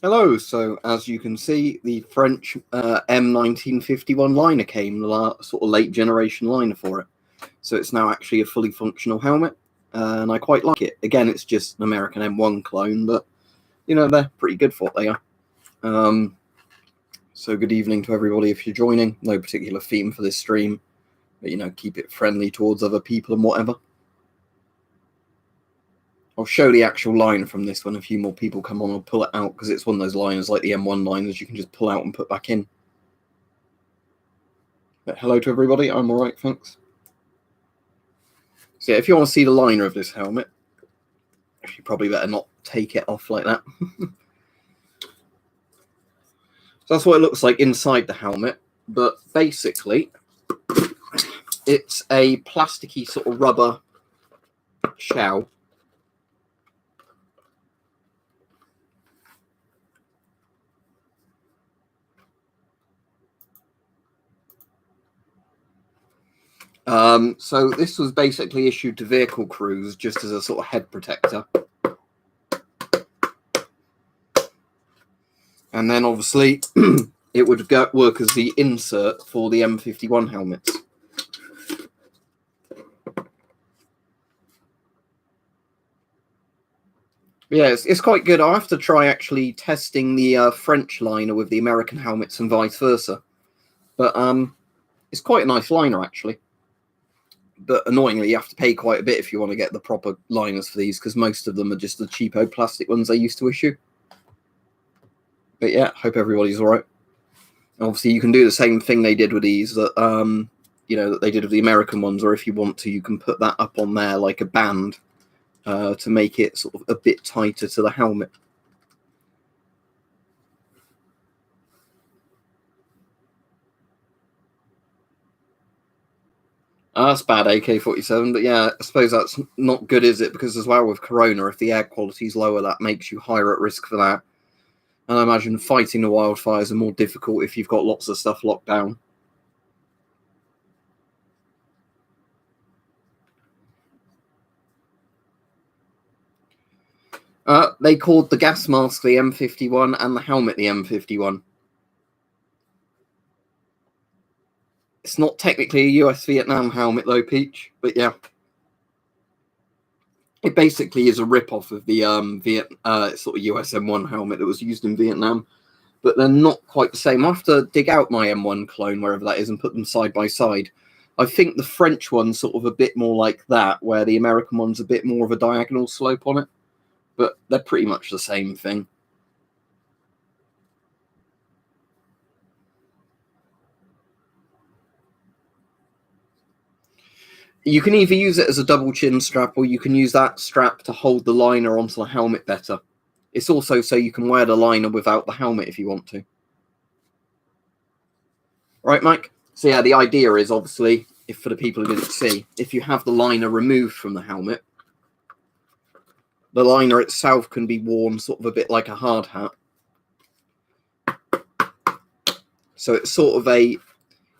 Hello, so as you can see, the French M1951 liner came, the sort of late generation liner for it. So it's now actually a fully functional helmet, and I quite like it. Again, it's just an American M1 clone, but, you know, they're pretty good for what they are. So good evening to everybody if you're joining. No particular theme for this stream, but, you know, keep it friendly towards other people and whatever. I'll show the actual line from this when a few more people come on. I'll pull it out because it's one of those liners like the M1 liners you can just pull out and put back in. But hello to everybody. I'm all right, thanks. So yeah, if you want to see the liner of this helmet, you probably better not take it off like that. So that's what it looks like inside the helmet. But basically, it's a plasticky sort of rubber shell. So this was basically issued to vehicle crews just as a sort of head protector. And then obviously it would work as the insert for the M51 helmets. Yeah, it's quite good. I'll have to try actually testing the French liner with the American helmets and vice versa. But it's quite a nice liner, actually. But annoyingly, you have to pay quite a bit if you want to get the proper liners for these, because most of them are just the cheapo plastic ones they used to issue. But yeah, hope everybody's all right. Obviously, you can do the same thing they did with these, that you know, that they did with the American ones, or if you want to, you can put that up on there like a band to make it sort of a bit tighter to the helmet. That's bad, AK-47, but yeah, I suppose that's not good, is it? Because as well with Corona, if the air quality is lower, that makes you higher at risk for that. And I imagine fighting the wildfires are more difficult if you've got lots of stuff locked down. They called the gas mask the M51 and the helmet the M51. It's not technically a US Vietnam helmet though, Peach, but yeah. It basically is a rip-off of the sort of US M1 helmet that was used in Vietnam, but they're not quite the same. I'll have to dig out my M1 clone, wherever that is, and put them side by side. I think the French one's sort of a bit more like that, where the American one's a bit more of a diagonal slope on it, but they're pretty much the same thing. You can either use it as a double chin strap, or you can use that strap to hold the liner onto the helmet better. It's also so you can wear the liner without the helmet if you want to. Right, Mike? So yeah, the idea is obviously, if for the people who didn't see, if you have the liner removed from the helmet, the liner itself can be worn sort of a bit like a hard hat. So it's sort of a,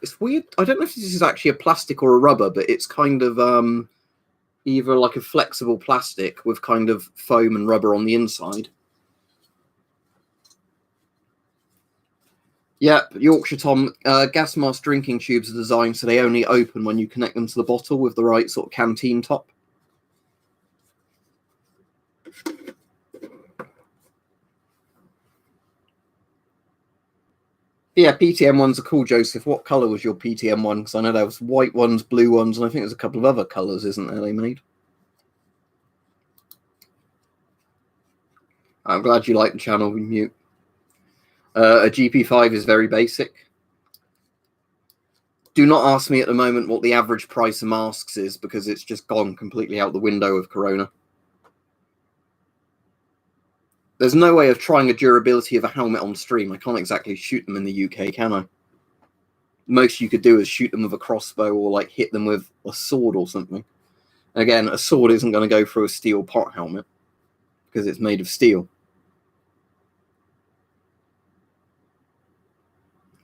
it's weird. I don't know if this is actually a plastic or a rubber, but it's kind of either like a flexible plastic with kind of foam and rubber on the inside. Yep, Yorkshire Tom, gas mask drinking tubes are designed so they only open when you connect them to the bottle with the right sort of canteen top. Yeah, PTM ones are cool, Joseph. What colour was your PTM one? Because I know there was white ones, blue ones, and I think there's a couple of other colours, isn't there, they made? I'm glad you like the channel, Mute. A GP5 is very basic. Do not ask me at the moment what the average price of masks is, because it's just gone completely out the window of Corona. There's no way of trying a durability of a helmet on stream. I can't exactly shoot them in the UK, can I? Most you could do is shoot them with a crossbow or like hit them with a sword or something. Again, a sword isn't going to go through a steel pot helmet because it's made of steel.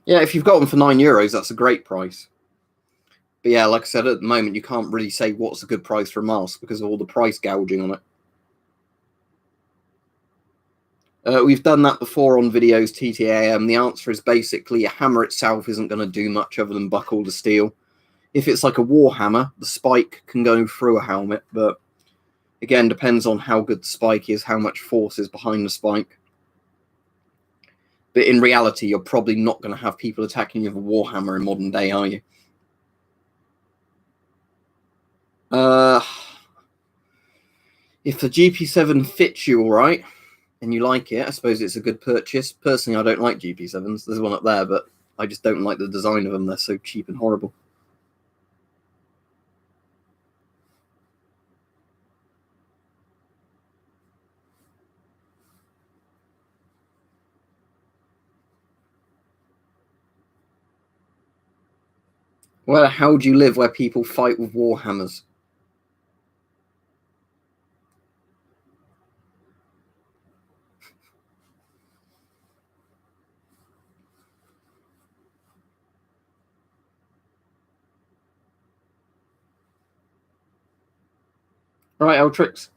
Yeah, if you've got them for €9, that's a great price. But yeah, like I said, at the moment, you can't really say what's a good price for a mask because of all the price gouging on it. We've done that before on videos, TTAM. The answer is basically a hammer itself isn't going to do much other than buckle the steel. If it's like a war hammer, the spike can go through a helmet, but again, depends on how good the spike is, how much force is behind the spike. But in reality, you're probably not going to have people attacking you with a war hammer in modern day, are you? If the GP7 fits you all right, and you like it, I suppose it's a good purchase. Personally, I don't like GP7s. There's one up there, but I just don't like the design of them. They're so cheap and horrible. Well, how do you live where people fight with war hammers? Right, Eltrix.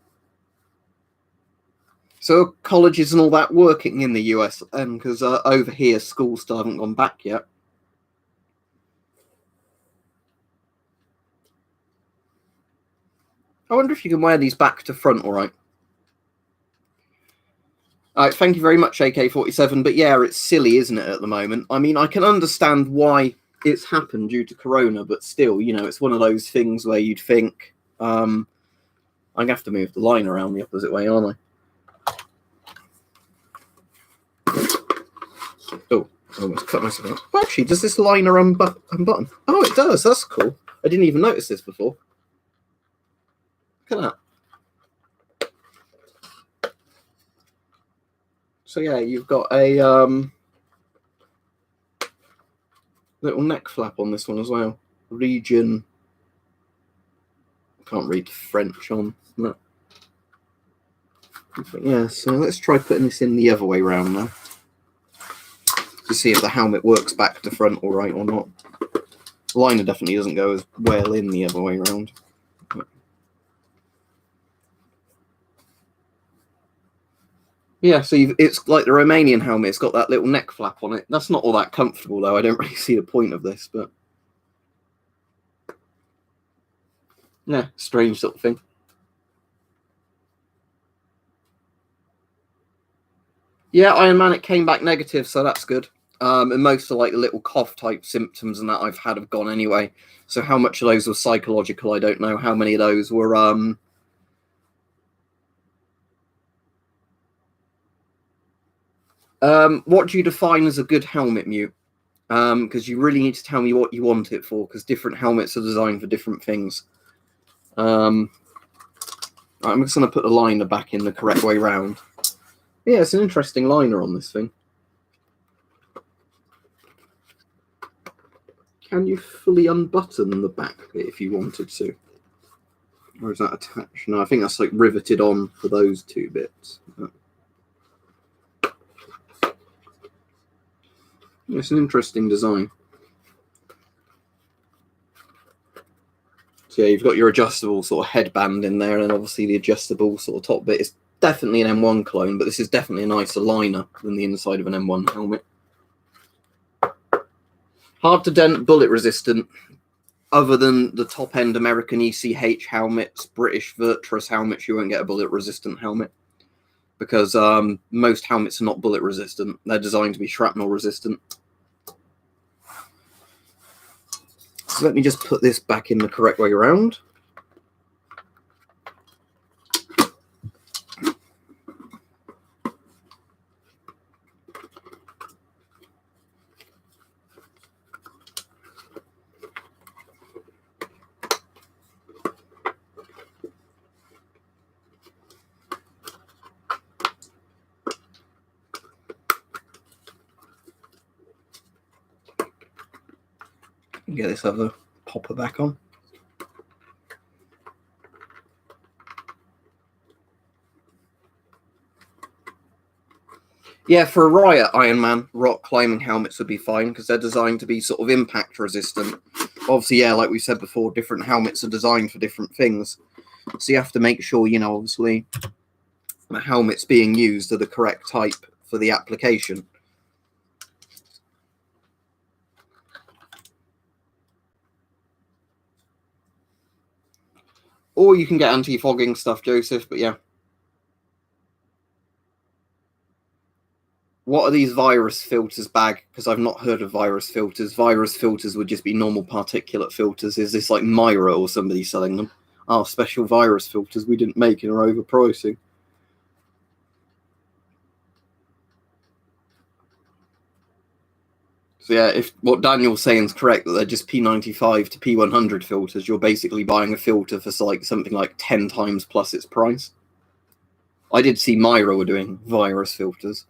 So colleges and all that working in the US, because over here schools still haven't gone back yet. I wonder if you can wear these back to front all right. All right, thank you very much, AK-47. But yeah, it's silly, isn't it, at the moment? I mean, I can understand why it's happened due to Corona, but still, you know, it's one of those things where you'd think, I'm going to have to move the line around the opposite way, aren't I? Oh, I almost cut myself out. Well, actually, does this liner unbutton? Oh, it does. That's cool. I didn't even notice this before. Look at that. So yeah, you've got a little neck flap on this one as well. Region. Can't read French on that. But yeah, so let's try putting this in the other way around now to see if the helmet works back to front all right or not. The liner definitely doesn't go as well in the other way around. Yeah, so it's like the Romanian helmet. It's got that little neck flap on it. That's not all that comfortable, though. I don't really see the point of this, but yeah, strange sort of thing. Yeah, Iron Man, it came back negative, so that's good. And most of like the little cough type symptoms and that I've had have gone anyway. So how much of those were psychological, I don't know. How many of those were what do you define as a good helmet, Mute? Because you really need to tell me what you want it for, because different helmets are designed for different things. I'm just going to put the liner back in the correct way round. Yeah, it's an interesting liner on this thing. Can you fully unbutton the back bit if you wanted to? Or is that attached? No, I think that's like riveted on for those two bits. It's an interesting design. So yeah, you've got your adjustable sort of headband in there, and obviously the adjustable sort of top bit is definitely an M1 clone, but this is definitely a nicer liner than the inside of an M1 helmet. Hard to dent, bullet resistant, other than the top end American ECH helmets, British Virtus helmets, you won't get a bullet resistant helmet. Because most helmets are not bullet resistant. They're designed to be shrapnel resistant. So let me just put this back in the correct way around. Get this other popper back on. Yeah, for a riot Iron Man, rock climbing helmets would be fine because they're designed to be sort of impact resistant. Obviously, yeah, like we said before, different helmets are designed for different things. So you have to make sure, you know, obviously, the helmets being used are the correct type for the application. Or you can get anti-fogging stuff, Joseph, but yeah. What are these virus filters, Bag? Because I've not heard of virus filters. Virus filters would just be normal particulate filters. Is this like Myra or somebody selling them? Oh, special virus filters we didn't make and are overpricing. So yeah, if what Daniel's saying is correct, that they're just P95 to P100 filters, you're basically buying a filter for like something like 10 times plus its price. I did see Myra were doing virus filters.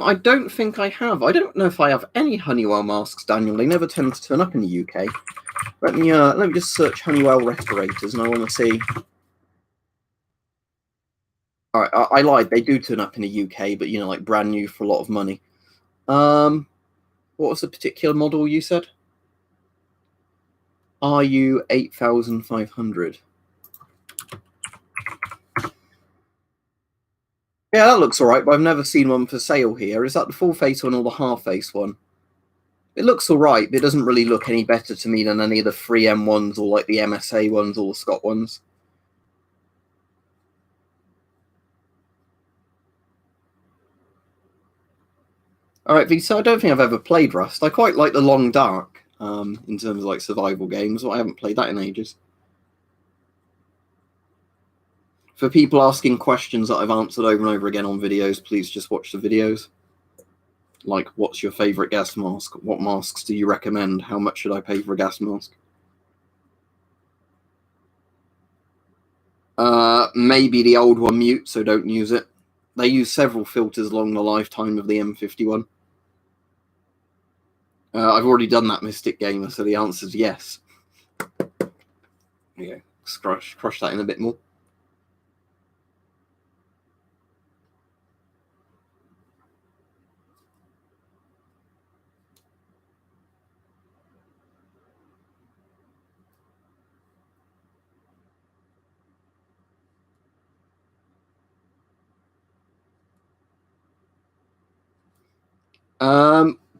I don't think I have. I don't know if I have any Honeywell masks, Daniel. They never tend to turn up in the UK. Let me just search Honeywell respirators, and I want to see. All right, I lied. They do turn up in the UK, but like brand new for a lot of money. What was the particular model you said? RU 8500. Yeah, that looks all right, but I've never seen one for sale here. Is that the full face one or the half face one? It looks all right, but it doesn't really look any better to me than any of the 3M ones or like the MSA ones or the Scott ones. All right, V, so I don't think I've ever played Rust. I quite like the Long Dark in terms of like survival games, but I haven't played that in ages. For people asking questions that I've answered over and over again on videos, please just watch the videos. Like, what's your favorite gas mask? What masks do you recommend? How much should I pay for a gas mask? Maybe the old one mute, so don't use it. They use several filters along the lifetime of the M51. I've already done that, Mystic Gamer, so the answer is yes. Yeah, crush that in a bit more.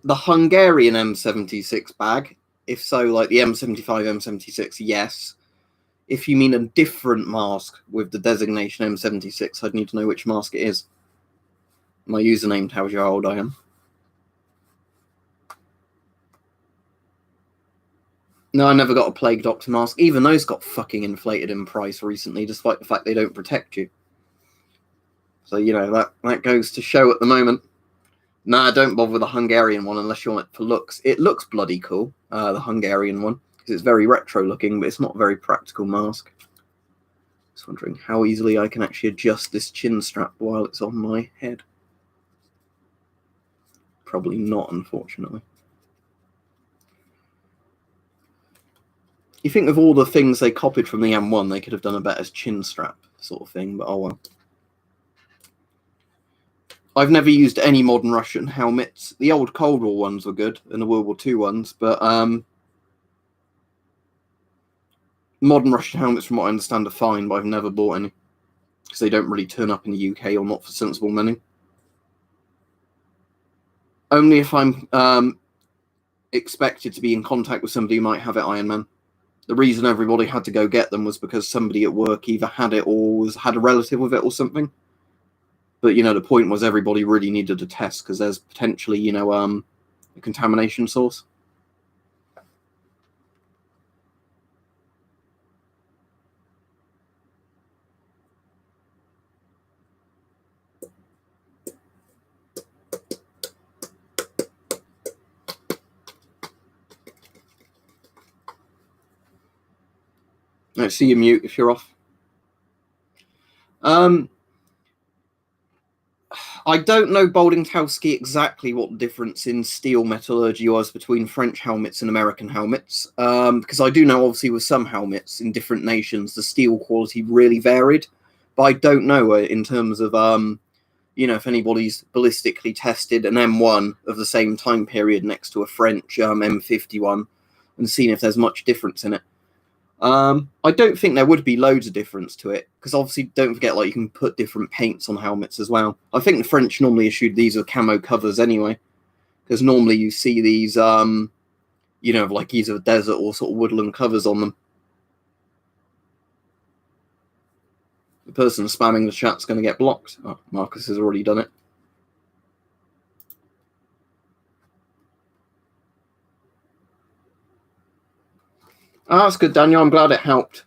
The Hungarian M76 bag. If so, like the M75, M76, yes. If you mean a different mask with the designation M76, I'd need to know which mask it is. My username tells you how old I am. No, I never got a Plague Doctor mask. Even those got fucking inflated in price recently, despite the fact they don't protect you. So, that goes to show at the moment. Nah, don't bother with the Hungarian one unless you want it for looks. It looks bloody cool, the Hungarian one, because it's very retro looking, but it's not a very practical mask. Just wondering how easily I can actually adjust this chin strap while it's on my head. Probably not, unfortunately. You think of all the things they copied from the M1, they could have done a better chin strap sort of thing, but oh well. I've never used any modern Russian helmets. The old Cold War ones were good, and the World War II ones, but modern Russian helmets, from what I understand, are fine, but I've never bought any, because they don't really turn up in the UK, or not for sensible money. Only if I'm expected to be in contact with somebody who might have it, Iron Man. The reason everybody had to go get them was because somebody at work either had it or had a relative with it or something. But, the point was everybody really needed a test because there's potentially, a contamination source. I see you mute if you're off. I I don't know, Boldingtowski, exactly what the difference in steel metallurgy was between French helmets and American helmets, because I do know, obviously, with some helmets in different nations, the steel quality really varied, but I don't know in terms of, if anybody's ballistically tested an M1 of the same time period next to a French M51 and seen if there's much difference in it. I don't think there would be loads of difference to it, because obviously don't forget, like, you can put different paints on helmets as well. I think the French normally issued these with camo covers anyway, because normally you see these, like either desert or sort of woodland covers on them. The person spamming the chat's going to get blocked. Oh, Marcus has already done it. Oh, that's good, Daniel. I'm glad it helped.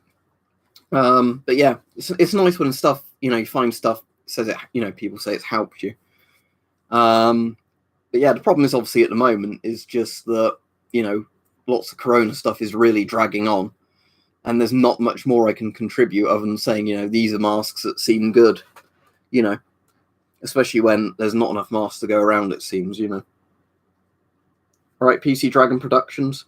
But yeah, it's nice when stuff, you find stuff says it, people say it's helped you. But yeah, the problem is obviously at the moment is just that, lots of Corona stuff is really dragging on, and there's not much more I can contribute other than saying, these are masks that seem good, especially when there's not enough masks to go around, it seems, All right, PC Dragon Productions.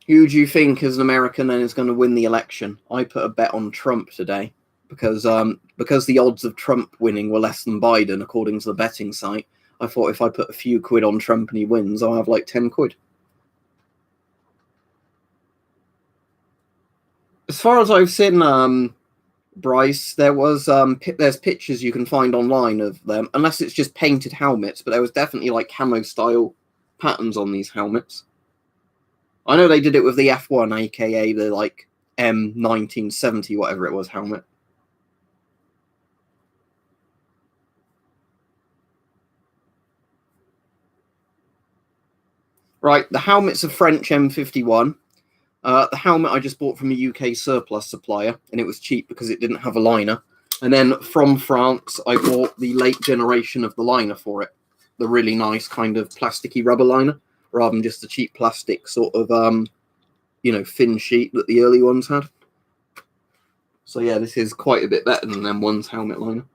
Who do you think, as an American, then is going to win the election? I put a bet on Trump today because the odds of Trump winning were less than Biden, according to the betting site. I thought if I put a few quid on Trump and he wins, I'll have like 10 quid. As far as I've seen, Bryce, there's pictures you can find online of them, unless it's just painted helmets, but there was definitely like camo style patterns on these helmets. I know they did it with the F1, aka the like M1970, whatever it was, helmet. Right, the helmet's a French M51. The helmet I just bought from a UK surplus supplier, and it was cheap because it didn't have a liner. And then from France, I bought the late generation of the liner for it. The really nice kind of plasticky rubber liner, rather than just the cheap plastic sort of, thin sheet that the early ones had. So yeah, this is quite a bit better than M1's helmet liner.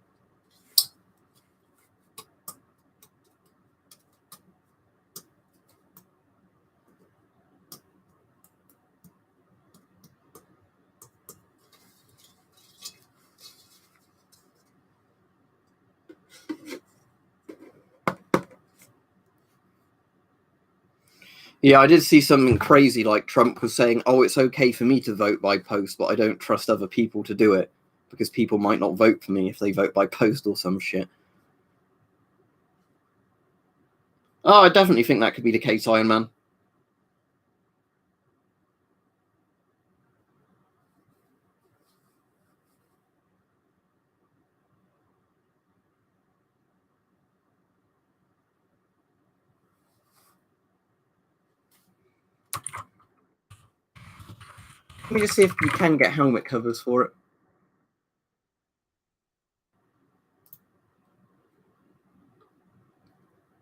Yeah, I did see something crazy, like Trump was saying, oh, it's okay for me to vote by post, but I don't trust other people to do it because people might not vote for me if they vote by post or some shit. Oh, I definitely think that could be the case, Iron Man. Let me just see if you can get helmet covers for it.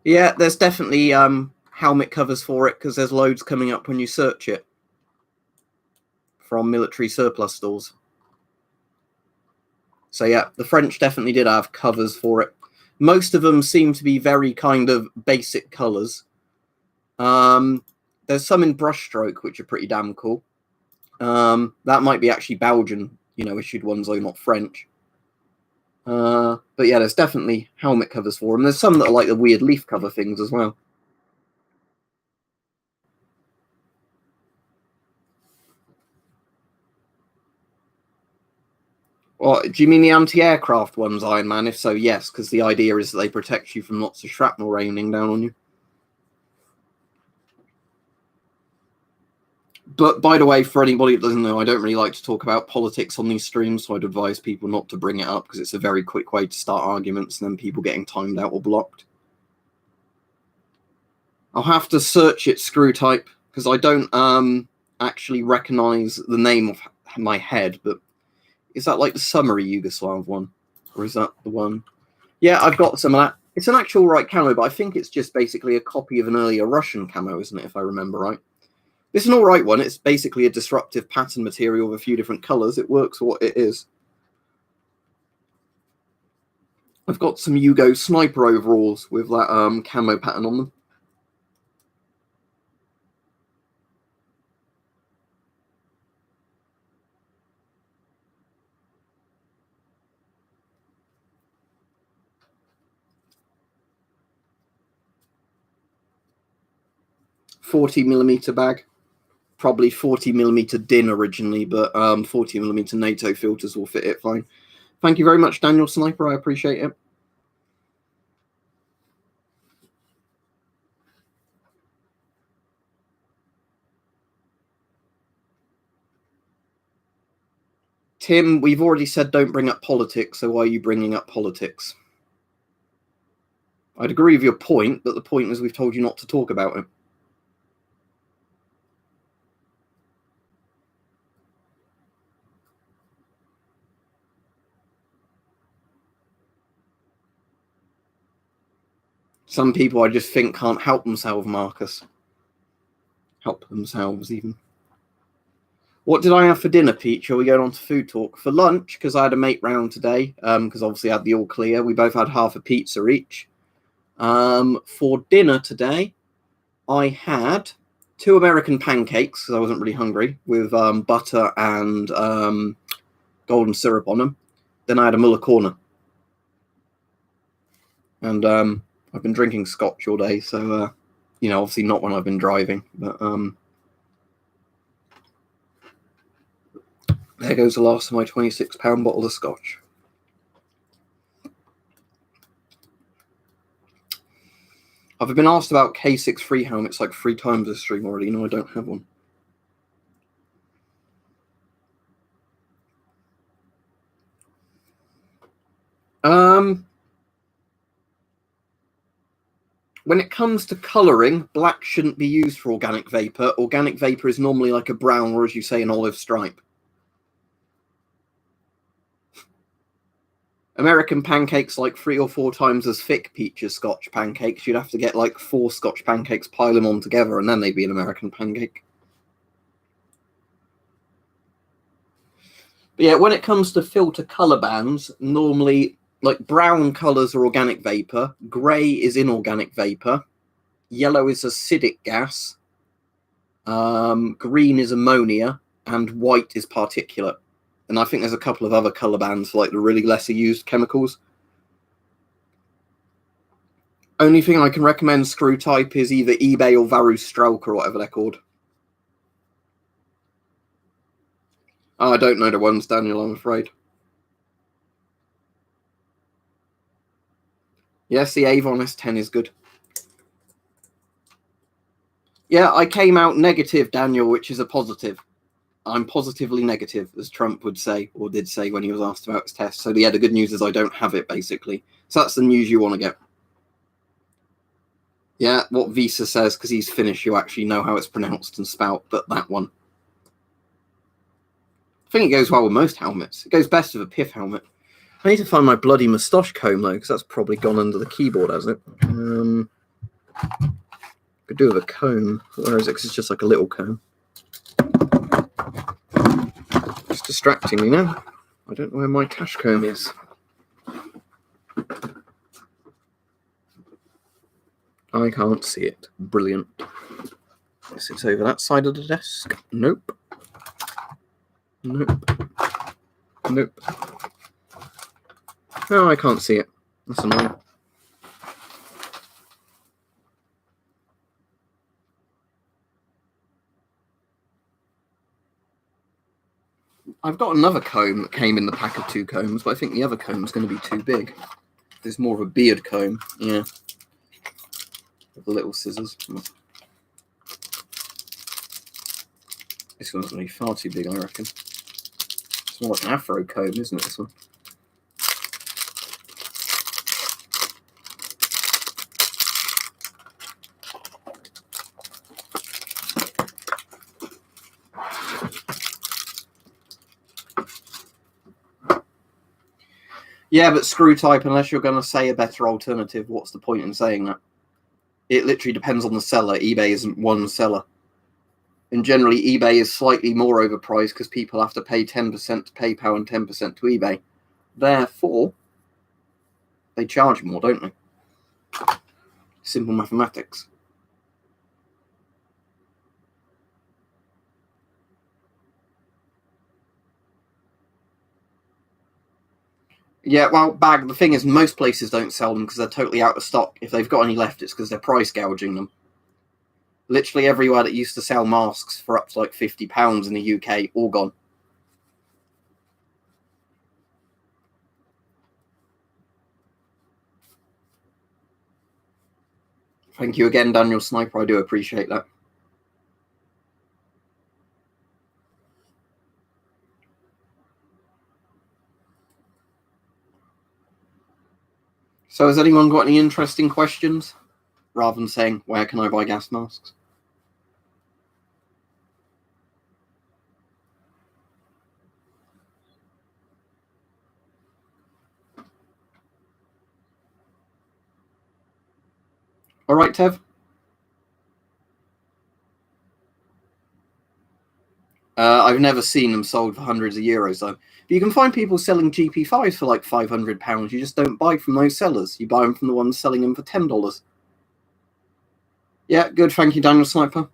Yeah, there's definitely helmet covers for it because there's loads coming up when you search it from military surplus stores. So yeah, the French definitely did have covers for it. Most of them seem to be very kind of basic colours. There's some in brushstroke, which are pretty damn cool. That might be actually Belgian, issued ones, though, not French. But yeah, there's definitely helmet covers for them. There's some that are like the weird leaf cover things as well. Well, do you mean the anti-aircraft ones, Iron Man? If so, yes, because the idea is that they protect you from lots of shrapnel raining down on you. But by the way, for anybody that doesn't know, I don't really like to talk about politics on these streams, so I'd advise people not to bring it up because it's a very quick way to start arguments and then people getting timed out or blocked. I'll have to search it screw type because I don't actually recognize the name of my head, but is that like the summary Yugoslav one? Or is that the one? Yeah, I've got some of that. It's an actual right camo, but I think it's just basically a copy of an earlier Russian camo, isn't it, if I remember right? It's an alright one. It's basically a disruptive pattern material with a few different colours. It works for what it is. I've got some Yugo sniper overalls with that camo pattern on them. .40mm bag. Probably 40mm DIN originally, but 40mm NATO filters will fit it fine. Thank you very much, Daniel Sniper. I appreciate it. Tim, we've already said don't bring up politics, so why are you bringing up politics? I'd agree with your point, but the point is we've told you not to talk about it. Some people I just think can't help themselves, Marcus. Help themselves, even. What did I have for dinner, Peach? Are we going on to food talk? For lunch, because I had a mate round today, because obviously I had the all clear. We both had half a pizza each. For dinner today, I had 2 American pancakes, because I wasn't really hungry, with butter and golden syrup on them. Then I had a Muller Corner. And I've been drinking scotch all day, so, you know, obviously not when I've been driving, but there goes the last of my £26 bottle of scotch. I've been asked about K6 free helmets like 3 times this stream already. No, I don't have one. When it comes to colouring, black shouldn't be used for organic vapour. Organic vapour is normally like a brown or, as you say, an olive stripe. American pancakes like 3 or 4 times as thick, Peach, as Scotch pancakes. You'd have to get like 4 Scotch pancakes, pile them on together, and then they'd be an American pancake. But yeah, when it comes to filter colour bands, normally like brown colours are organic vapour, grey is inorganic vapour, yellow is acidic gas, green is ammonia, and white is particulate. And I think there's a couple of other colour bands for like the really lesser used chemicals. Only thing I can recommend screw type is either eBay or Varus Strelk or whatever they're called. Oh, I don't know the ones, Daniel, I'm afraid. Yes, the Avon S10 is good. Yeah, I came out negative, Daniel, which is a positive. I'm positively negative, as Trump would say, or did say when he was asked about his test. So yeah, the good news is I don't have it, basically. So that's the news you want to get. Yeah, what Visa says, because he's Finnish, you actually know how it's pronounced and spelt, but that one. I think it goes well with most helmets. It goes best with a PIF helmet. I need to find my bloody moustache comb, though, because that's probably gone under the keyboard, hasn't it? Could do with a comb. Where is it? Because it's just like a little comb. It's distracting me now. I don't know where my tash comb is. I can't see it. Brilliant. Guess it's over that side of the desk. Nope. Nope. Nope. No, I can't see it. That's annoying. I've got another comb that came in the pack of 2 combs, but I think the other comb is going to be too big. There's more of a beard comb, yeah. With the little scissors. This one's going to be far too big, I reckon. It's more like an afro comb, isn't it, this one? Yeah, but screw type, unless you're going to say a better alternative, what's the point in saying that? It literally depends on the seller. eBay isn't one seller. And generally, eBay is slightly more overpriced because people have to pay 10% to PayPal and 10% to eBay. Therefore, they charge more, don't they? Simple mathematics. Yeah, well, the thing is, most places don't sell them because they're totally out of stock. If they've got any left, it's because they're price gouging them. Literally everywhere that used to sell masks for up to like £50 in the UK, all gone. Thank you again, Daniel Sniper. I do appreciate that. So has anyone got any interesting questions? Rather than saying, where can I buy gas masks? All right, Tev? I've never seen them sold for hundreds of euros, though. But you can find people selling GP5s for like £500. You just don't buy from those sellers. You buy them from the ones selling them for $10. Yeah, good. Thank you, Daniel Sniper.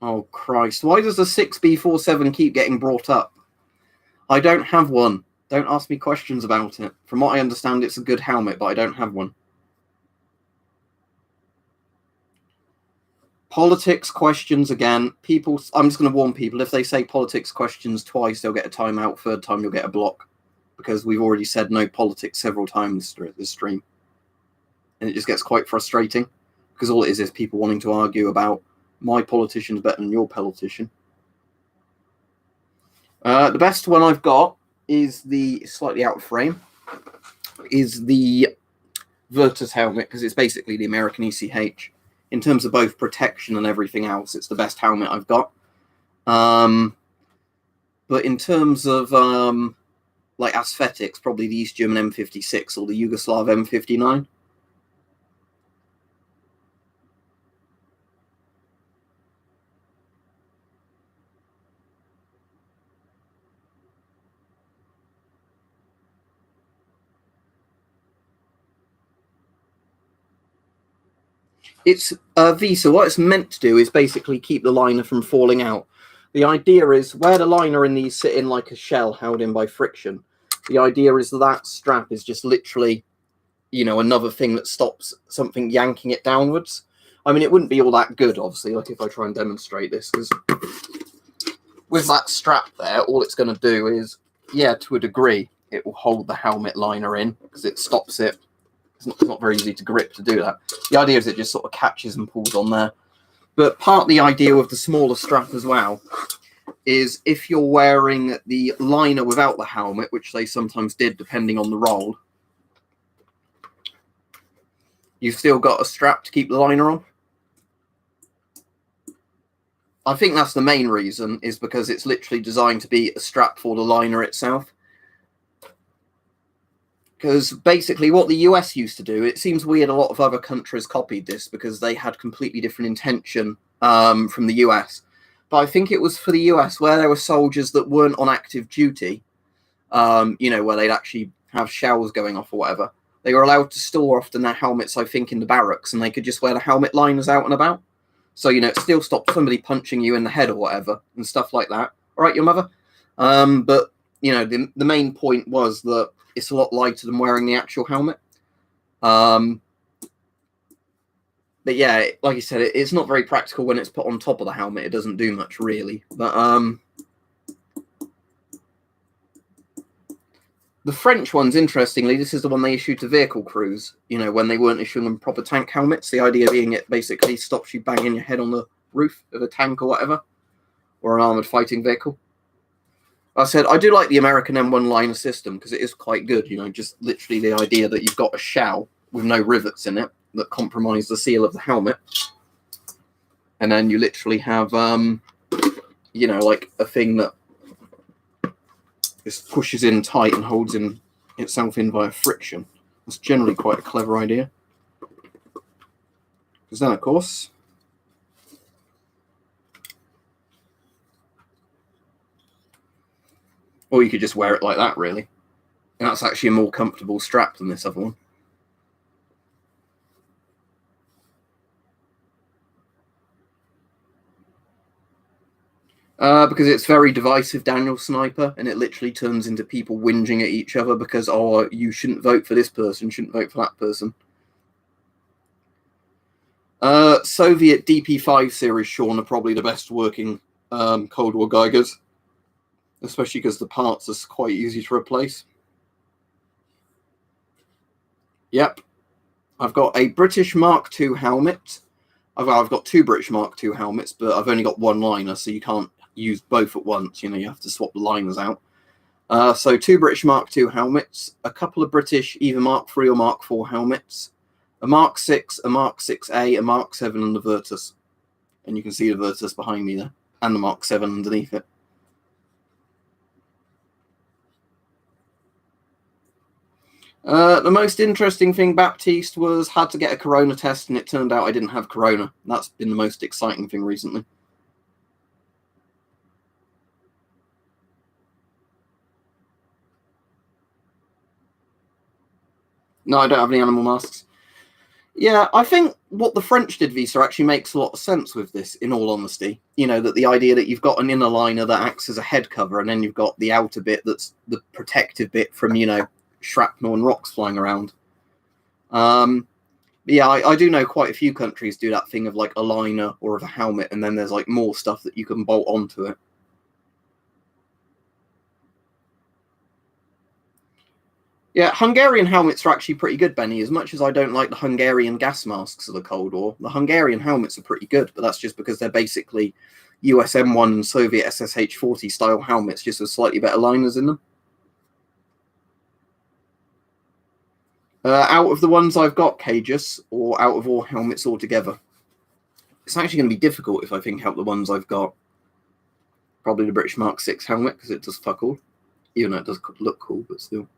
Oh, Christ. Why does the 6B47 keep getting brought up? I don't have one. Don't ask me questions about it. From what I understand, it's a good helmet, but I don't have one. Politics questions again. People, I'm just going to warn people, if they say politics questions twice, they'll get a timeout. Third time, you'll get a block. Because we've already said no politics several times through this stream. And it just gets quite frustrating. Because all it is people wanting to argue about my politician's better than your politician. The best one I've got is the, slightly out of frame, is the Virtus helmet, because it's basically the American ECH. In terms of both protection and everything else, it's the best helmet I've got. But in terms of like aesthetics, probably the East German M56 or the Yugoslav M59. It's Visa. What it's meant to do is basically keep the liner from falling out. The idea is where the liner in these sit in like a shell held in by friction. The idea is that strap is just literally, you know, another thing that stops something yanking it downwards. I mean, it wouldn't be all that good, obviously, like if I try and demonstrate this, because with that strap there, all it's going to do is, yeah, to a degree, it will hold the helmet liner in because it stops it. It's not very easy to grip to do that. The idea is it just sort of catches and pulls on there. But part of the idea with the smaller strap as well is if you're wearing the liner without the helmet, which they sometimes did depending on the role, you've still got a strap to keep the liner on. I think that's the main reason, is because it's literally designed to be a strap for the liner itself. Because basically what the US used to do, it seems weird a lot of other countries copied this because they had completely different intention from the US. But I think it was for the US where there were soldiers that weren't on active duty, you know, where they'd actually have shells going off or whatever. They were allowed to store often their helmets, I think, in the barracks, and they could just wear the helmet liners out and about. So, you know, it still stopped somebody punching you in the head or whatever and stuff like that. All right, your mother? But, you know, the main point was that it's a lot lighter than wearing the actual helmet. But yeah, like I said, it's not very practical when it's put on top of the helmet. It doesn't do much, really. But the French ones, interestingly, this is the one they issued to vehicle crews, you know, when they weren't issuing them proper tank helmets. The idea being it basically stops you banging your head on the roof of a tank or whatever, or an armoured fighting vehicle. I said, I do like the American M1 liner system because it is quite good, you know, just literally the idea that you've got a shell with no rivets in it that compromise the seal of the helmet. And then you literally have, you know, like a thing that This pushes in tight and holds itself in via friction. That's generally quite a clever idea. Because then, of course, or you could just wear it like that, really. And that's actually a more comfortable strap than this other one. Because it's very divisive, Daniel Sniper, and it literally turns into people whinging at each other because, oh, you shouldn't vote for this person, shouldn't vote for that person. Soviet DP5 series, Sean, are probably the best working Cold War Geigers, especially because the parts are quite easy to replace. Yep. I've got a British Mark II helmet. I've got two British Mark II helmets, but I've only got one liner, so you can't use both at once. You have to swap the liners out. So two British Mark II helmets, a couple of British either Mark III or Mark IV helmets, a Mark VI, a Mark 6A, a Mark 7, and the Virtus. And you can see the Virtus behind me there, and the Mark 7 underneath it. The most interesting thing, Baptiste, was had to get a corona test, and it turned out I didn't have corona. That's been the most exciting thing recently. No, I don't have any animal masks. Yeah, I think what the French did, Visa, actually makes a lot of sense with this, in all honesty. That the idea that you've got an inner liner that acts as a head cover, and then you've got the outer bit that's the protective bit from, shrapnel and rocks flying around. Yeah, I do know quite a few countries do that thing of like a liner or of a helmet, and then there's like more stuff that you can bolt onto it. Yeah, Hungarian helmets are actually pretty good, Benny. As much as I don't like the Hungarian gas masks of the Cold War, the Hungarian helmets are pretty good, but that's just because they're basically US M1 and Soviet SSH-40 style helmets, just with slightly better liners in them. Out of the ones I've got, Cages, or out of all helmets altogether, it's actually going to be difficult if I think out the ones I've got. Probably the British Mark 6 helmet, because it does fuck all. Even though it does look cool, but still.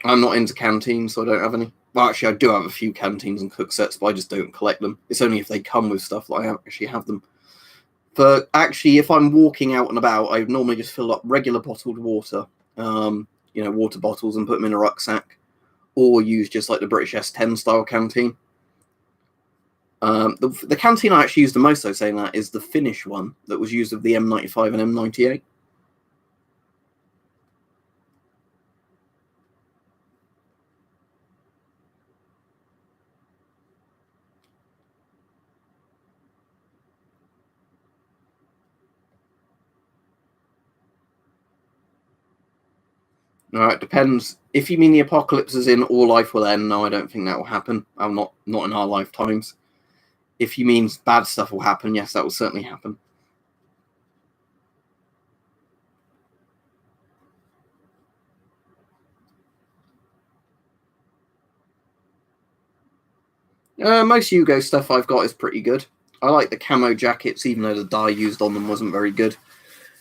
I'm not into canteens, so I don't have any. Well, actually, I do have a few canteens and cook sets, but I just don't collect them. It's only if they come with stuff that I actually have them. But actually, if I'm walking out and about, I normally just fill up regular bottled water, water bottles, and put them in a rucksack, or use just like the British S10 style canteen. The canteen I actually use the most, though, saying that, is the Finnish one that was used with the M95 and M98. It depends. If you mean the apocalypse is in all life will end, no, I don't think that will happen. Not in our lifetimes. If you mean bad stuff will happen, yes, that will certainly happen. Most Yugo stuff I've got is pretty good. I like the camo jackets, even though the dye used on them wasn't very good.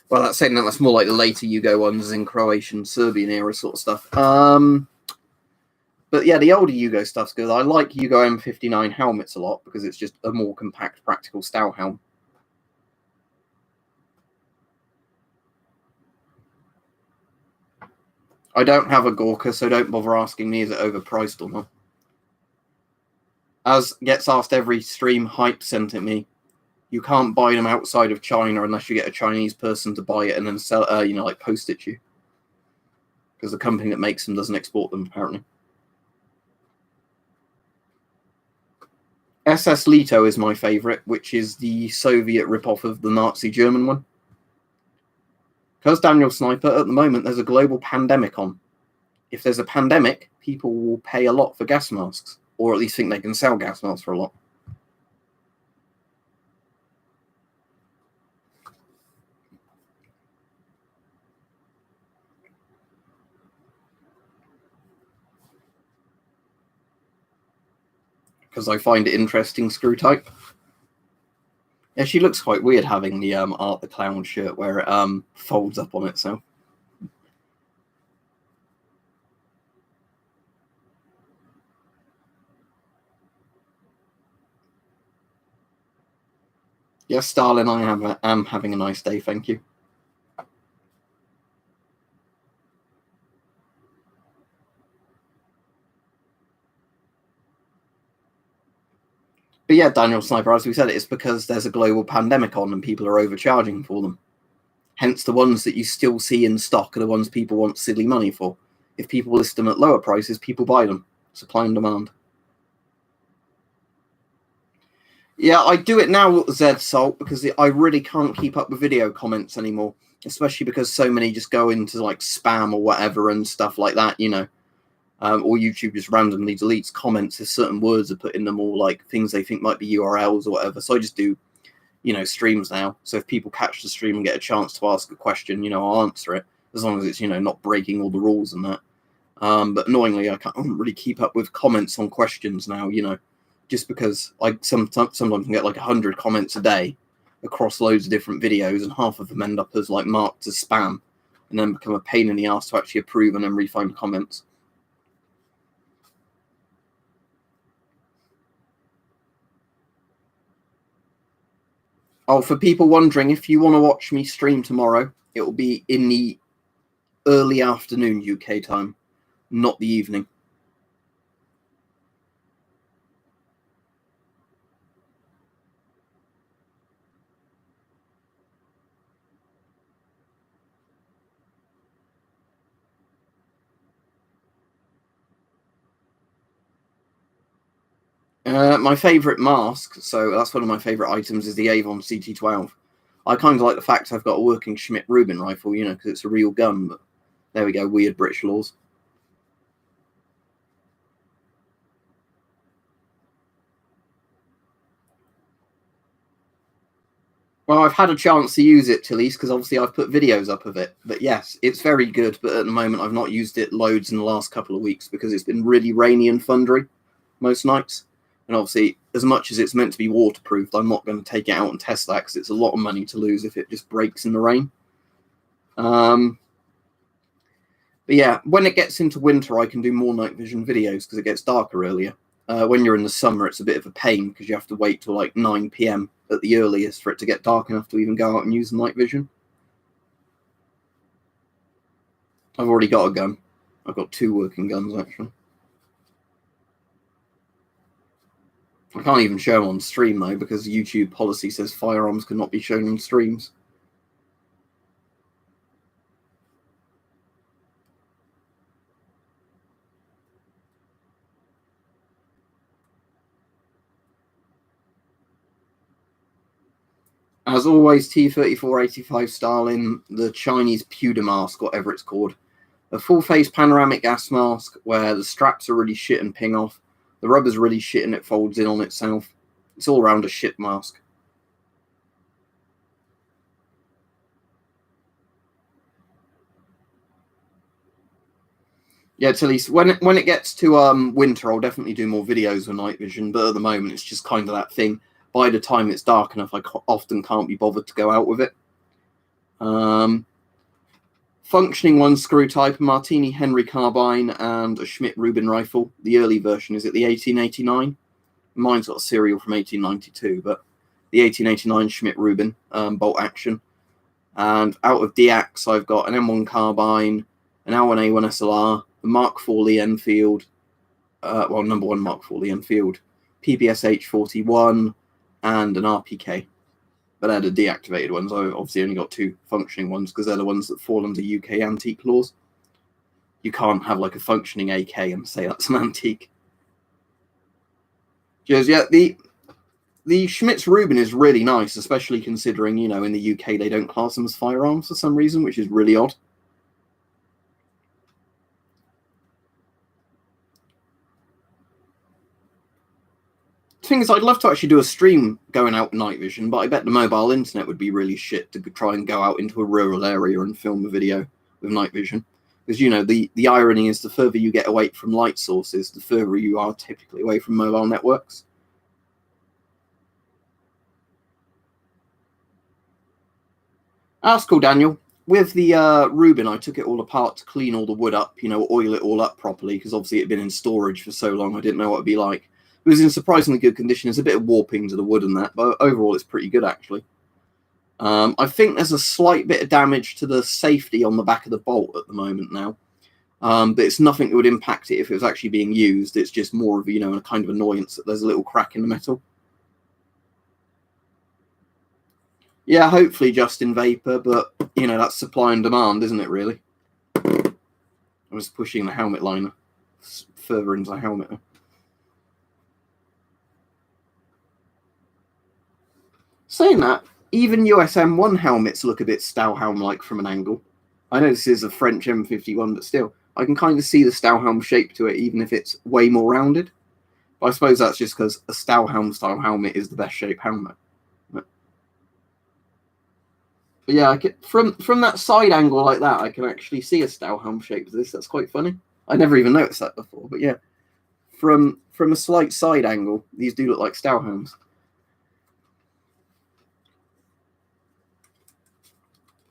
Well, that's saying that's more like the later Yugo ones in Croatian, Serbian era sort of stuff. But yeah, the older Yugo stuff's good. I like Yugo M59 helmets a lot because it's just a more compact, practical style helm. I don't have a Gorka, so don't bother asking me is it overpriced or not. As gets asked every stream, Hype sent it me. You can't buy them outside of China unless you get a Chinese person to buy it and then sell, like post it you. Because the company that makes them doesn't export them, apparently. SS Leto is my favourite, which is the Soviet ripoff of the Nazi German one. Because Daniel Sniper, at the moment, there's a global pandemic on. If there's a pandemic, people will pay a lot for gas masks, or at least think they can sell gas masks for a lot. Because I find it interesting, screw type. Yeah, she looks quite weird having the Art the Clown shirt where it folds up on itself. Yes, darling, I am having a nice day, thank you. But yeah, Daniel Sniper, as we said, it's because there's a global pandemic on and people are overcharging for them. Hence, the ones that you still see in stock are the ones people want silly money for. If people list them at lower prices, people buy them. Supply and demand. Yeah, I do it now, Zed Salt, because I really can't keep up with video comments anymore, especially because so many just go into like spam or whatever and stuff like that, you know. Or YouTube just randomly deletes comments if certain words are put in them, or like things they think might be URLs or whatever. So I just do, you know, streams now. So if people catch the stream and get a chance to ask a question, you know, I'll answer it as long as it's, you know, not breaking all the rules and that. But annoyingly, I can't really keep up with comments on questions now, you know, just because I sometimes can get like 100 comments a day across loads of different videos, and half of them end up as like marked as spam, and then become a pain in the ass to actually approve and then refine comments. Oh, for people wondering, if you want to watch me stream tomorrow, it will be in the early afternoon UK time, not the evening. My favourite mask, so that's one of my favourite items, is the Avon CT12. I kind of like the fact I've got a working Schmidt-Rubin rifle, you know, because it's a real gun, but there we go, weird British laws. Well, I've had a chance to use it, Tilly's, because obviously I've put videos up of it. But yes, it's very good, but at the moment I've not used it loads in the last couple of weeks because it's been really rainy and thundery most nights. And obviously, as much as it's meant to be waterproofed, I'm not going to take it out and test that because it's a lot of money to lose if it just breaks in the rain. But yeah, when it gets into winter, I can do more night vision videos because it gets darker earlier. When you're in the summer, it's a bit of a pain because you have to wait till like 9 p.m. at the earliest for it to get dark enough to even go out and use the night vision. I've already got a gun. I've got 2 working guns, actually. I can't even show them on stream, though, because YouTube policy says firearms cannot be shown on streams. As always, T-3485 Stalin, the Chinese pewter mask, whatever it's called. A full-face panoramic gas mask where the straps are really shit and ping off. The rubber's really shit and it folds in on itself. It's all around a shit mask. Yeah, Tilly, when it gets to winter, I'll definitely do more videos with night vision, but at the moment it's just kind of that thing. By the time it's dark enough, I often can't be bothered to go out with it. Functioning one screw type, a Martini Henry carbine, and a Schmidt-Rubin rifle. The early version, is it the 1889? Mine's got a serial from 1892, but the 1889 Schmidt-Rubin bolt action. And out of DX, I've got an M1 carbine, an L1A1 SLR, the Mark IV Lee Enfield, number 1 Mark IV Lee Enfield, PPSH 41, and an RPK. But they're the deactivated ones. I obviously only got 2 functioning ones because they're the ones that fall under UK antique laws. You can't have like a functioning AK and say that's an antique. Because yeah, the Schmidt-Rubin is really nice, especially considering, you know, in the UK they don't class them as firearms for some reason, which is really odd. The thing is, I'd love to actually do a stream going out night vision, but I bet the mobile internet would be really shit to try and go out into a rural area and film a video with night vision. Because, you know, the irony is the further you get away from light sources, the further you are typically away from mobile networks. That's cool, Daniel. With the Rubin, I took it all apart to clean all the wood up, oil it all up properly, because obviously it had been in storage for so long, I didn't know what it'd be like. It was in surprisingly good condition. There's a bit of warping to the wood and that, but overall it's pretty good, actually. I think there's a slight bit of damage to the safety on the back of the bolt at the moment now. But it's nothing that would impact it if it was actually being used. It's just more of, a kind of annoyance that there's a little crack in the metal. Yeah, hopefully just in vapor, but, that's supply and demand, isn't it, really? I was pushing the helmet liner further into the helmet. Saying that, even US M1 helmets look a bit Stahlhelm-like from an angle. I know this is a French M51, but still, I can kind of see the Stahlhelm shape to it, even if it's way more rounded. But I suppose that's just because a Stahlhelm style helmet is the best shaped helmet. But yeah, from that side angle like that, I can actually see a Stahlhelm shape to this. That's quite funny. I never even noticed that before. But yeah, from a slight side angle, these do look like Stahlhelms.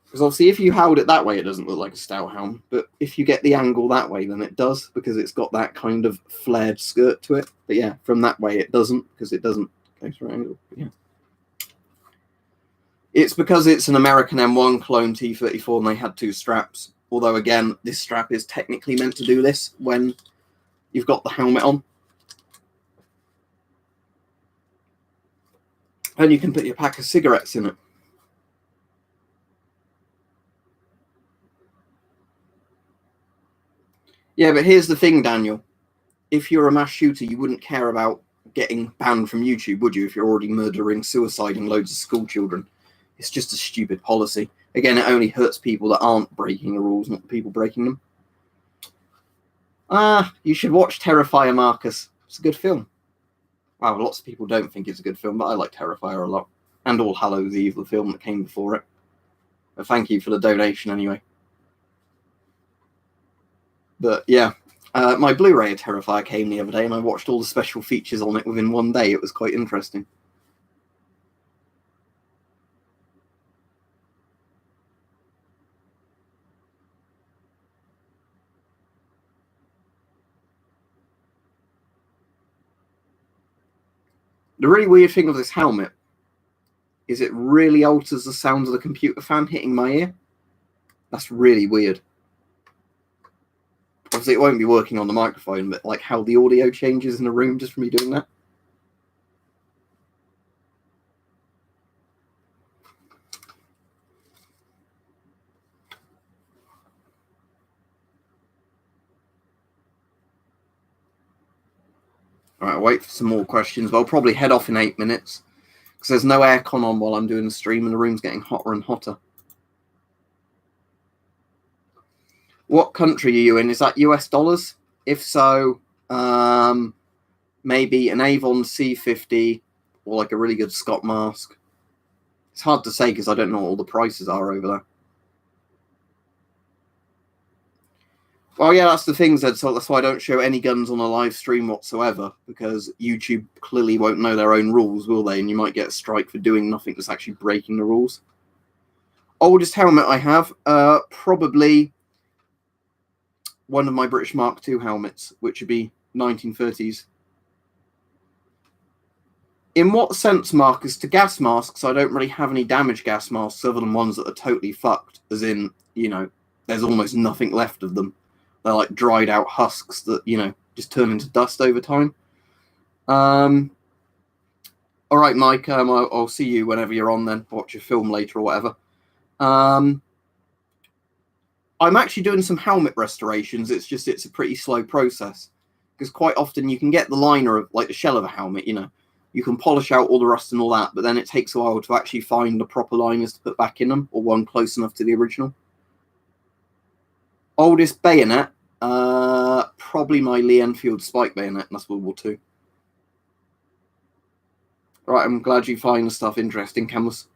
Because obviously, if you held it that way, it doesn't look like a Stahlhelm. But if you get the angle that way, then it does, because it's got that kind of flared skirt to it. But yeah, from that way, it doesn't, because it doesn't go through angle. But yeah. It's because it's an American M1 clone T34 and they had two straps. Although, again, this strap is technically meant to do this when you've got the helmet on. And you can put your pack of cigarettes in it. Yeah, but here's the thing, Daniel. If you're a mass shooter, you wouldn't care about getting banned from YouTube, would you, if you're already murdering, suiciding loads of school children? It's just a stupid policy. Again, it only hurts people that aren't breaking the rules, not the people breaking them. You should watch Terrifier, Marcus. It's a good film. Wow, lots of people don't think it's a good film, but I like Terrifier a lot. And All Hallows Eve, the film that came before it. But thank you for the donation anyway. But yeah, my Blu-ray of Terrifier came the other day and I watched all the special features on it within one day. It was quite interesting. The really weird thing of this helmet is it really alters the sound of the computer fan hitting my ear. That's really weird. Obviously, it won't be working on the microphone, but like how the audio changes in a room just from me doing that. All right, I'll wait for some more questions, but I'll probably head off in 8 minutes because there's no aircon on while I'm doing the stream and the room's getting hotter and hotter. What country are you in? Is that US dollars? If so, maybe an Avon C50 or like a really good Scott mask. It's hard to say because I don't know what all the prices are over there. Well, yeah, that's the thing, Zed. So that's why I don't show any guns on a live stream whatsoever, because YouTube clearly won't know their own rules, will they? And you might get a strike for doing nothing that's actually breaking the rules. Oldest helmet I have, probably one of my British Mark II helmets, which would be 1930s. In what sense, Marcus? To gas masks, I don't really have any damage gas masks other than ones that are totally fucked, as in, there's almost nothing left of them. They're like dried out husks that, just turn into dust over time. All right, Mike, I'll see you whenever you're on then. Watch your film later or whatever. I'm actually doing some helmet restorations. It's a pretty slow process because quite often you can get the liner of like the shell of a helmet, you can polish out all the rust and all that, but then it takes a while to actually find the proper liners to put back in them or one close enough to the original. Oldest bayonet, probably my Lee Enfield spike bayonet, and that's World War II. Right, I'm glad you find the stuff interesting, Camus.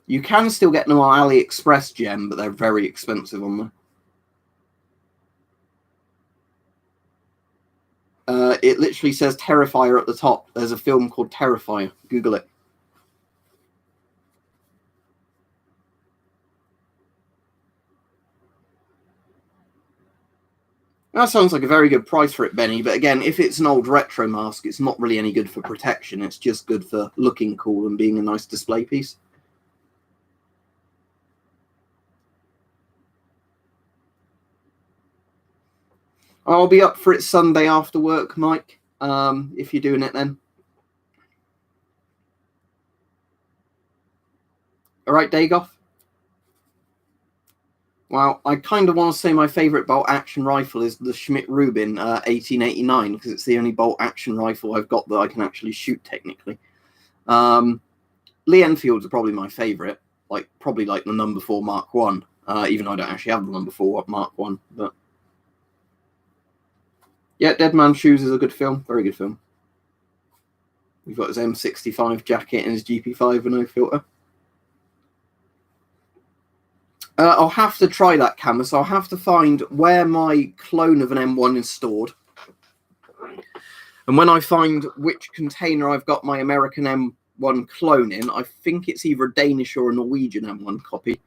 You can still get them on AliExpress, Gem, but they're very expensive on there. It literally says Terrifier at the top. There's a film called Terrifier. Google it. That sounds like a very good price for it, Benny. But again, if it's an old retro mask, it's not really any good for protection. It's just good for looking cool and being a nice display piece. I'll be up for it Sunday after work, Mike, if you're doing it then. All right, Dagoff? Well, I kind of want to say my favourite bolt-action rifle is the Schmidt-Rubin 1889, because it's the only bolt-action rifle I've got that I can actually shoot technically. Lee Enfield's are probably my favourite, probably like the number 4 Mark 1, even though I don't actually have the number 4 Mark 1. But yeah, Dead Man's Shoes is a good film, very good film. We've got his M65 jacket and his GP5 with no filter. I'll have to try that, Camus. I'll have to find where my clone of an M1 is stored. And when I find which container I've got my American M1 clone in, I think it's either a Danish or a Norwegian M1 copy.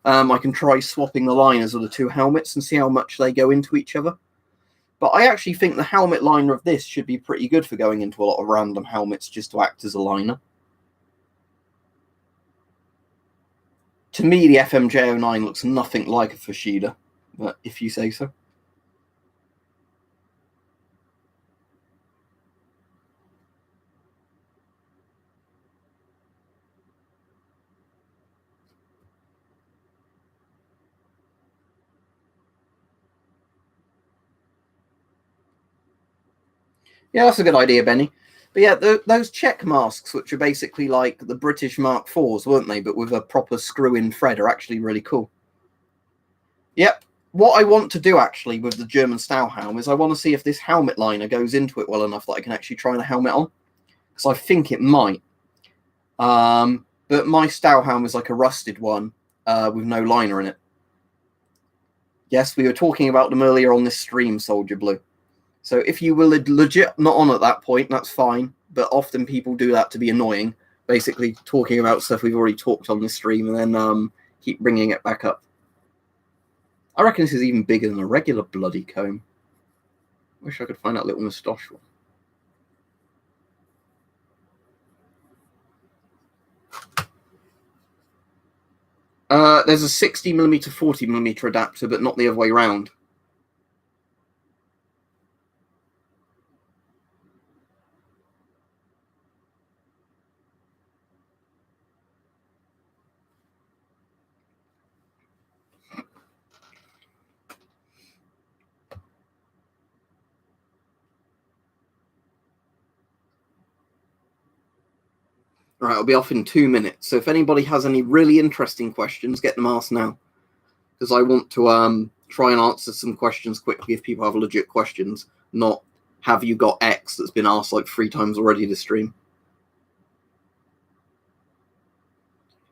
I can try swapping the liners of the two helmets and see how much they go into each other. But I actually think the helmet liner of this should be pretty good for going into a lot of random helmets just to act as a liner. To me, the FMJ09 looks nothing like a Fushida, but if you say so. Yeah, that's a good idea, Benny. But yeah, those check masks, which are basically like the British Mark IVs, weren't they? But with a proper screw-in thread, are actually really cool. Yep. What I want to do, actually, with the German Stahlhelm is I want to see if this helmet liner goes into it well enough that I can actually try the helmet on. Because I think it might. But my Stahlhelm is like a rusted one with no liner in it. Yes, we were talking about them earlier on this stream, Soldier Blue. So if you were legit not on at that point, that's fine. But often people do that to be annoying, basically talking about stuff we've already talked on this stream and then keep bringing it back up. I reckon this is even bigger than a regular bloody comb. Wish I could find that little moustache one. There's a 60mm 40mm adapter, but not the other way around. All right, I'll be off in 2 minutes. So if anybody has any really interesting questions, get them asked now. Because I want to try and answer some questions quickly if people have legit questions, not have you got X that's been asked like 3 times already this stream.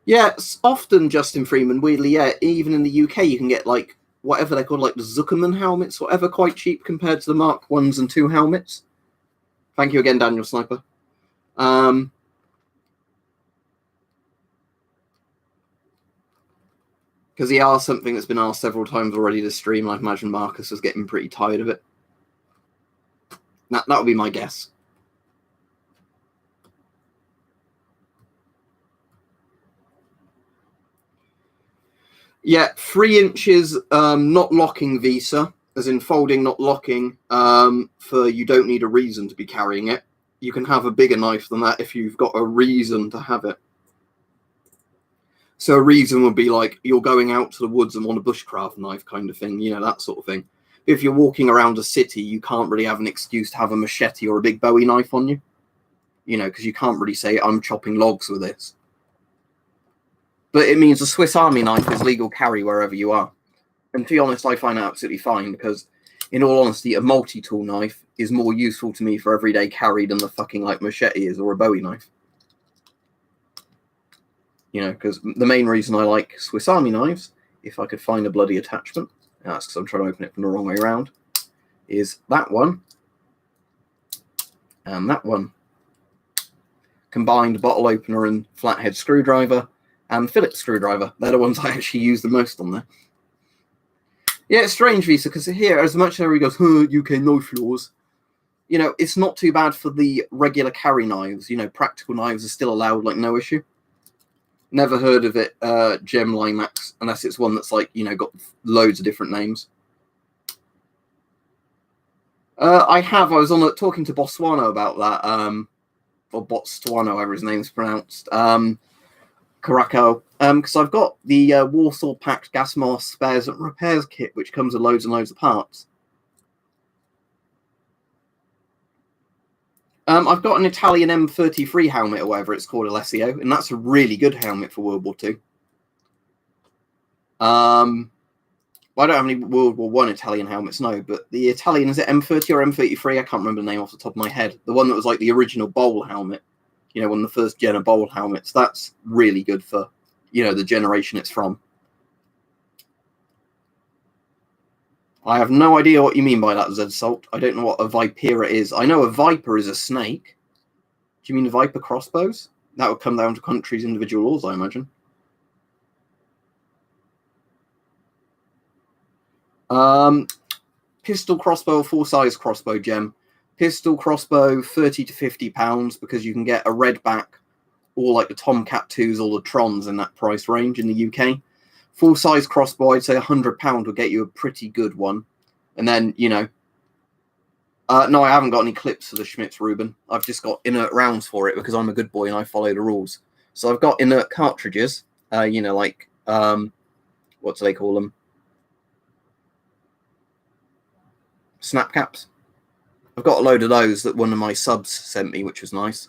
Yeah, it's often, Justin Freeman, weirdly, yeah, even in the UK you can get like whatever they're called, like the Zuckerman helmets, whatever, quite cheap compared to the Mark 1s and 2 helmets. Thank you again, Daniel Sniper. Because he asked something that's been asked several times already this stream. I imagine Marcus was getting pretty tired of it. That would be my guess. Yeah, 3 inches not locking visa, as in folding, not locking, for you don't need a reason to be carrying it. You can have a bigger knife than that if you've got a reason to have it. So a reason would be like you're going out to the woods and want a bushcraft knife kind of thing, you know, that sort of thing. If you're walking around a city, you can't really have an excuse to have a machete or a big Bowie knife on you, you know, because you can't really say I'm chopping logs with this. But it means a Swiss Army knife is legal carry wherever you are. And to be honest, I find that absolutely fine because, in all honesty, a multi-tool knife is more useful to me for everyday carry than the fucking like machete is or a Bowie knife. You know, because the main reason I like Swiss Army knives, if I could find a bloody attachment, that's because I'm trying to open it from the wrong way around, is that one and that one. Combined bottle opener and flathead screwdriver and Phillips screwdriver. They're the ones I actually use the most on there. Yeah, it's strange, Visa, because here, as much as everybody goes, huh, UK knife laws, you know, it's not too bad for the regular carry knives. You know, practical knives are still allowed, like, no issue. Never heard of it, Gem Limax, unless it's one that's, like, you know, got loads of different names. I was on talking to Botswana about that, or Botswana, however his name's pronounced, Caraco, because I've got the Warsaw Packed Gas Mask Spares and Repairs kit, which comes with loads and loads of parts. I've got an Italian M33 helmet, or whatever it's called, Alessio, and that's a really good helmet for World War II. Well, I don't have any World War I Italian helmets, no, but the Italian, is it M30 or M33? I can't remember the name off the top of my head. The one that was like the original bowl helmet, you know, one of the first gen of bowl helmets. That's really good for, you know, the generation it's from. I have no idea what you mean by that, Zed Salt. I don't know what a Vipera is. I know a Viper is a snake. Do you mean Viper crossbows? That would come down to countries' individual laws, I imagine. Pistol crossbow or full-size crossbow, Gem. Pistol crossbow, £30 to £50, because you can get a red back or like the Tomcat 2s or the Trons in that price range in the UK. Full-size crossbow, I'd say £100 would get you a pretty good one. And then, you know, no, I haven't got any clips for the Schmitz Ruben. I've just got inert rounds for it because I'm a good boy and I follow the rules. So I've got inert cartridges, you know, like, what do they call them? Snap caps. I've got a load of those that one of my subs sent me, which was nice.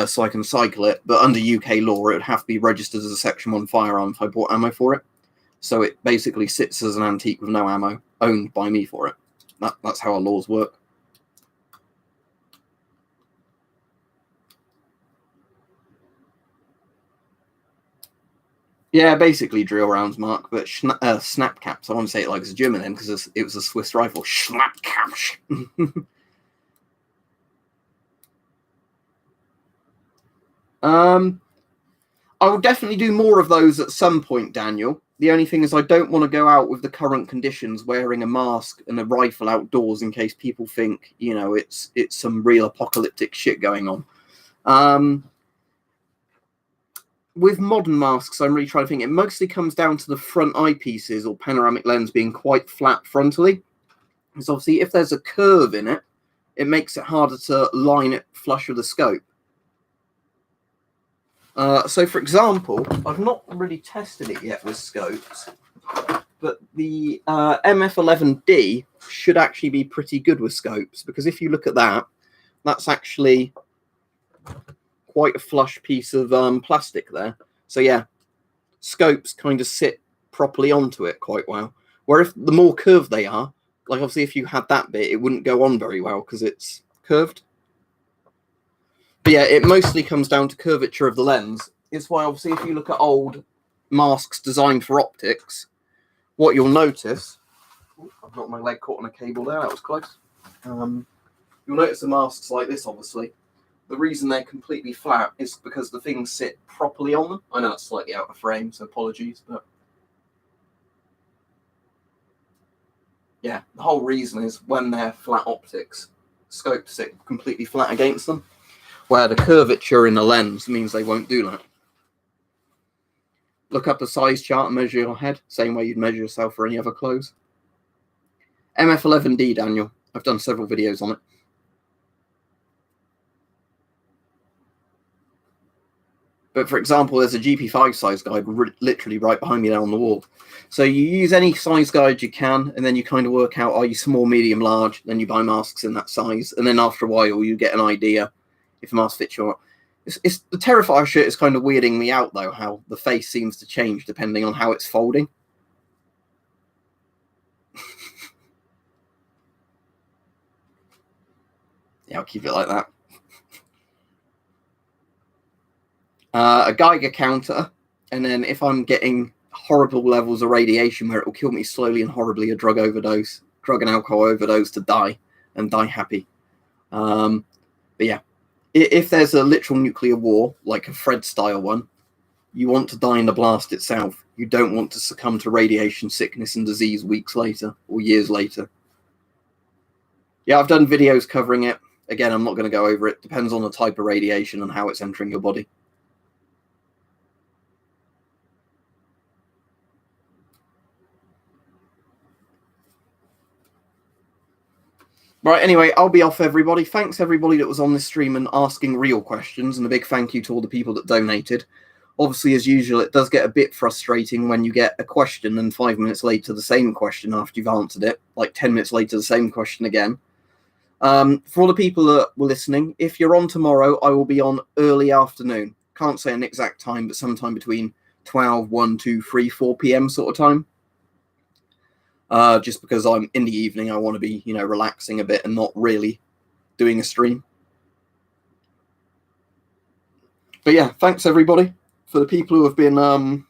So I can cycle it, but under UK law, it would have to be registered as a Section 1 firearm if I bought ammo for it. So it basically sits as an antique with no ammo, owned by me for it. That's how our laws work. Yeah, basically drill rounds, Mark, but snap caps. I want to say it like it's a German then, because it was a Swiss rifle. Snap caps. I will definitely do more of those at some point, Daniel. The only thing is I don't want to go out with the current conditions wearing a mask and a rifle outdoors in case people think, you know, it's some real apocalyptic shit going on. With modern masks, I'm really trying to think. It mostly comes down to the front eyepieces or panoramic lens being quite flat frontally. Because obviously if there's a curve in it, it makes it harder to line it flush with the scope. So, for example, I've not really tested it yet with scopes, but the MF11D should actually be pretty good with scopes, because if you look at that, that's actually quite a flush piece of plastic there. So, yeah, scopes kind of sit properly onto it quite well. Where if the more curved they are, like obviously if you had that bit, it wouldn't go on very well because it's curved. But yeah, it mostly comes down to curvature of the lens. It's why, obviously, if you look at old masks designed for optics, what you'll notice... I've got my leg caught on a cable there, that was close. You'll notice the masks like this, obviously. The reason they're completely flat is because the things sit properly on them. I know it's slightly out of frame, so apologies, but... yeah, the whole reason is when they're flat optics, scopes sit completely flat against them, where the curvature in the lens means they won't do that. Look up the size chart and measure your head, same way you'd measure yourself for any other clothes. MF11D, Daniel. I've done several videos on it. But for example, there's a GP5 size guide literally right behind me there on the wall. So you use any size guide you can, and then you kind of work out, are you small, medium, large? Then you buy masks in that size. And then after a while, you get an idea if a mask fits you or not. It's the Terrifier shirt is kind of weirding me out, though, how the face seems to change depending on how it's folding. Yeah, I'll keep it like that. A Geiger counter, and then if I'm getting horrible levels of radiation where it will kill me slowly and horribly, a drug and alcohol overdose to die, and die happy. But yeah, if there's a literal nuclear war, like a Fred-style one, You want to die in the blast itself. You don't want to succumb to radiation sickness and disease weeks later or years later. Yeah, I've done videos covering it. Again, I'm not going to go over it. Depends on the type of radiation and how it's entering your body. Right, anyway, I'll be off, everybody. Thanks, everybody that was on this stream and asking real questions, and a big thank you to all the people that donated. Obviously, as usual, it does get a bit frustrating when you get a question and 5 minutes later the same question after you've answered it, like 10 minutes later the same question again. For all the people that were listening, if you're on tomorrow, I will be on early afternoon. Can't say an exact time, but sometime between 12, 1, 2, 3, 4 p.m. sort of time. Just because I'm in the evening, I want to be, relaxing a bit and not really doing a stream. But yeah, thanks everybody for the people who have been, for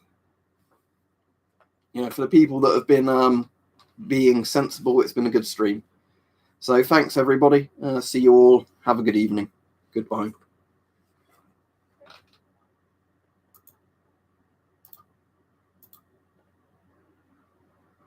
the people that have been being sensible. It's been a good stream. So thanks everybody. See you all. Have a good evening. Goodbye.